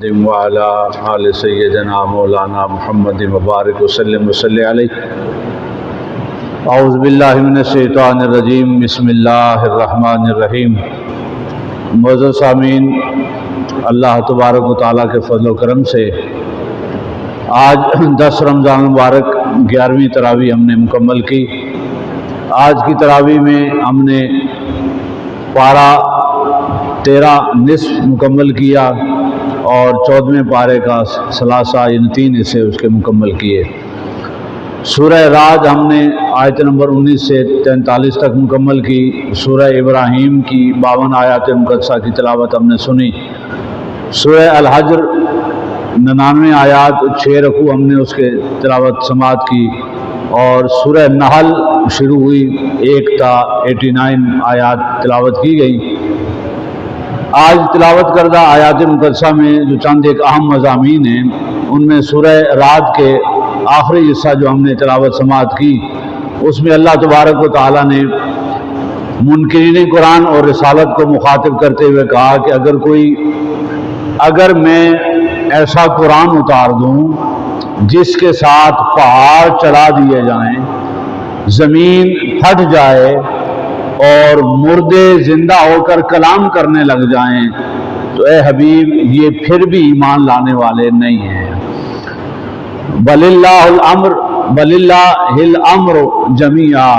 وعلى آل سیدنا مولانا محمد مبارک وسلم وصلی علیہ۔ اعوذ باللہ من الشیطان الرجیم، بسم اللہ الرحمن الرحیم۔ معزز سامعین، اللہ تبارک و تعالیٰ کے فضل و کرم سے آج 10 رمضان مبارک 11ویں تراویح ہم نے مکمل کی۔ آج کی تراویح میں ہم نے پارہ 13 نصف مکمل کیا اور 14ویں پارے کا ثلاثہ یعنی 3 حصے اس کے مکمل کیے۔ سورہ رعد ہم نے آیت نمبر 19 سے 43 تک مکمل کی۔ سورہ ابراہیم کی 52 آیات مقدسہ کی تلاوت ہم نے سنی۔ سورہ الحجر 99 آیات 6 رکوع ہم نے اس کے تلاوت سماعت کی، اور سورہ نحل شروع ہوئی 1 تا 89 آیات تلاوت کی گئی۔ آج تلاوت کردہ آیات مقدسہ میں جو چند ایک اہم مضامین ہیں، ان میں سورہ رعد کے آخری حصہ جو ہم نے تلاوت سماعت کی، اس میں اللہ تبارک و تعالیٰ نے منکرین قرآن اور رسالت کو مخاطب کرتے ہوئے کہا کہ اگر میں ایسا قرآن اتار دوں جس کے ساتھ پہاڑ چلا دیے جائیں، زمین پھٹ جائے اور مردے زندہ ہو کر کلام کرنے لگ جائیں، تو اے حبیب یہ پھر بھی ایمان لانے والے نہیں ہیں۔ بل اللہ الامر جمیعا،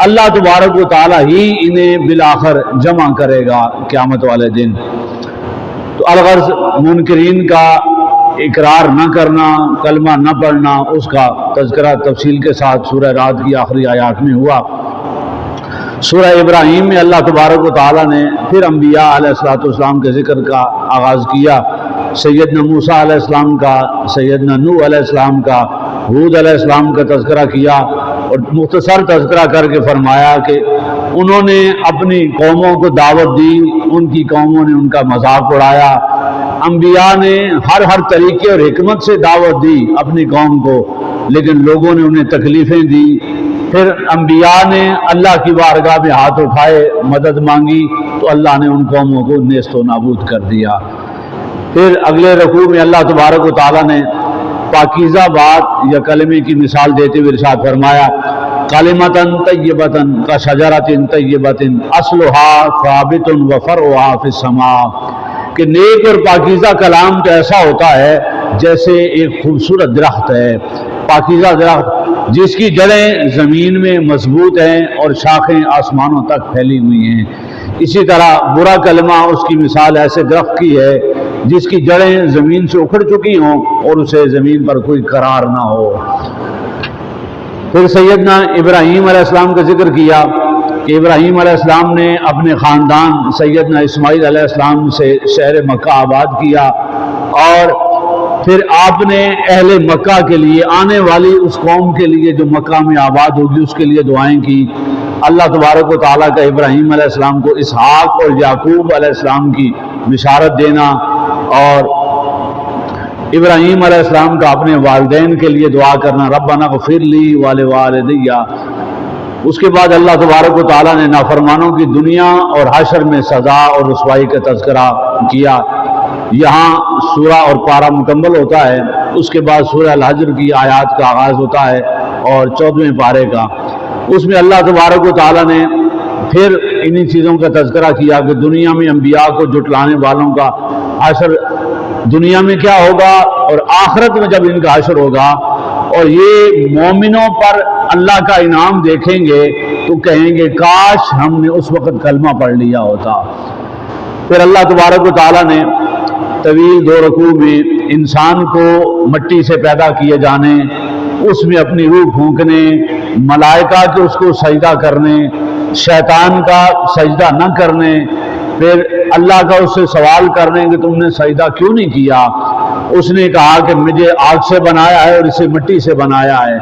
اللہ تبارک و تعالیٰ ہی انہیں بالآخر جمع کرے گا قیامت والے دن۔ تو الغرض منکرین کا اقرار نہ کرنا، کلمہ نہ پڑھنا، اس کا تذکرہ تفصیل کے ساتھ سورہ رعد کی آخری آیات میں ہوا۔ سورہ ابراہیم میں اللہ تبارک و تعالیٰ نے پھر انبیاء علیہ السلام کے ذکر کا آغاز کیا۔ سیدنا موسیٰ علیہ السلام کا، سیدنا نوح علیہ السلام کا، ہود علیہ السلام کا تذکرہ کیا، اور مختصر تذکرہ کر کے فرمایا کہ انہوں نے اپنی قوموں کو دعوت دی، ان کی قوموں نے ان کا مذاق اڑایا۔ انبیاء نے ہر طریقے اور حکمت سے دعوت دی اپنی قوم کو، لیکن لوگوں نے انہیں تکلیفیں دی۔ پھر انبیاء نے اللہ کی بارگاہ میں ہاتھ اٹھائے، مدد مانگی، تو اللہ نے ان قوموں کو نیست و نابود کر دیا۔ پھر اگلے رکوع میں اللہ تبارک و تعالیٰ نے پاکیزہ بات یا کلمے کی مثال دیتے ہوئے ارشاد فرمایا، کلمۃ طیبۃ کشجرۃ طیبۃ اصلها ثابت وفرعها فی السماء، کہ نیک اور پاکیزہ کلام تو ایسا ہوتا ہے جیسے ایک خوبصورت درخت ہے، پاکیزہ درخت جس کی جڑیں زمین میں مضبوط ہیں اور شاخیں آسمانوں تک پھیلی ہوئی ہیں۔ اسی طرح برا کلمہ اس کی مثال ایسے درخت کی ہے جس کی جڑیں زمین سے اکھڑ چکی ہوں اور اسے زمین پر کوئی قرار نہ ہو۔ پھر سیدنا ابراہیم علیہ السلام کا ذکر کیا کہ ابراہیم علیہ السلام نے اپنے خاندان سیدنا اسماعیل علیہ السلام سے شہر مکہ آباد کیا، اور پھر آپ نے اہل مکہ کے لیے، آنے والی اس قوم کے لیے جو مکہ میں آباد ہوگی، اس کے لیے دعائیں کی۔ اللہ تبارک و تعالیٰ کا ابراہیم علیہ السلام کو اسحاق اور یعقوب علیہ السلام کی بشارت دینا، اور ابراہیم علیہ السلام کا اپنے والدین کے لیے دعا کرنا، ربنا اغفر لی ولوالدی۔ اس کے بعد اللہ تبارک و تعالیٰ نے نافرمانوں کی دنیا اور حشر میں سزا اور رسوائی کا تذکرہ کیا۔ یہاں سورہ اور پارہ مکمل ہوتا ہے، اس کے بعد سورہ الحجر کی آیات کا آغاز ہوتا ہے اور 14ویں پارے کا۔ اس میں اللہ تبارک و تعالیٰ نے پھر انہی چیزوں کا تذکرہ کیا کہ دنیا میں انبیاء کو جھٹلانے والوں کا حشر دنیا میں کیا ہوگا، اور آخرت میں جب ان کا حشر ہوگا، اور یہ مومنوں پر اللہ کا انعام دیکھیں گے تو کہیں گے کاش ہم نے اس وقت کلمہ پڑھ لیا ہوتا۔ پھر اللہ تبارک و تعالیٰ نے طویل 2 رکوع میں انسان کو مٹی سے پیدا کیے جانے، اس میں اپنی روح پھونکنے، ملائکہ کے اس کو سجدہ کرنے، شیطان کا سجدہ نہ کرنے، پھر اللہ کا اس سے سوال کرنے کہ تم نے سجدہ کیوں نہیں کیا۔ اس نے کہا کہ مجھے آگ سے بنایا ہے اور اسے مٹی سے بنایا ہے۔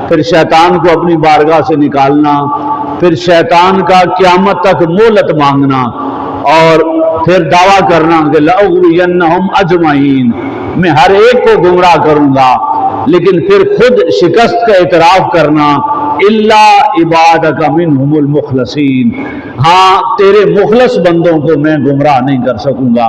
پھر شیطان کو اپنی بارگاہ سے نکالنا، پھر شیطان کا قیامت تک مہلت مانگنا، اور پھر دعویٰ کرنا کہ لأغوینہم اجمعین، میں ہر ایک کو گمراہ کروں گا، لیکن پھر خود شکست کا اعتراف کرنا، الا عبادک منہم المخلصین، ہاں تیرے مخلص بندوں کو میں گمراہ نہیں کر سکوں گا۔